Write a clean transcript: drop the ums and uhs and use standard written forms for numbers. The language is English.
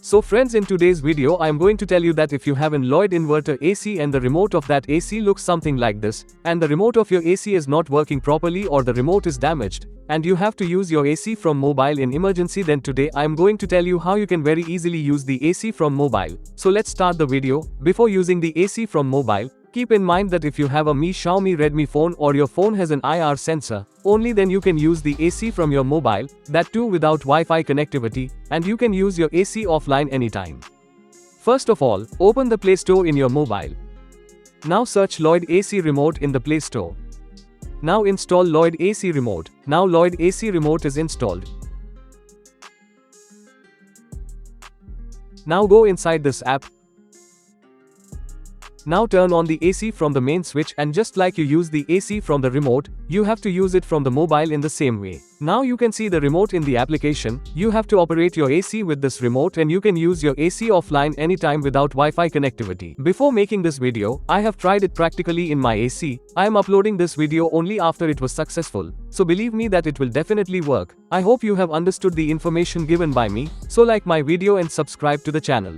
So friends, in today's video I am going to tell you that if you have an Lloyd inverter AC and the remote of that AC looks something like this, and the remote of your AC is not working properly or the remote is damaged, and you have to use your AC from mobile in emergency, then today I am going to tell you how you can very easily use the AC from mobile. So let's start the video. Before using the AC from mobile, keep in mind that if you have a Xiaomi Redmi phone or your phone has an IR sensor, only then you can use the AC from your mobile, that too without Wi-Fi connectivity, and you can use your AC offline anytime. First of all, open the Play Store in your mobile. Now search Lloyd AC Remote in the Play Store. Now install Lloyd AC Remote. Now Lloyd AC Remote is installed. Now go inside this app. Now turn on the AC from the main switch, and just like you use the AC from the remote, you have to use it from the mobile in the same way. Now you can see the remote in the application. You have to operate your AC with this remote and you can use your AC offline anytime without Wi-Fi connectivity. Before making this video, I have tried it practically in my AC. I am uploading this video only after it was successful. So believe me that it will definitely work. I hope you have understood the information given by me. So like my video and subscribe to the channel.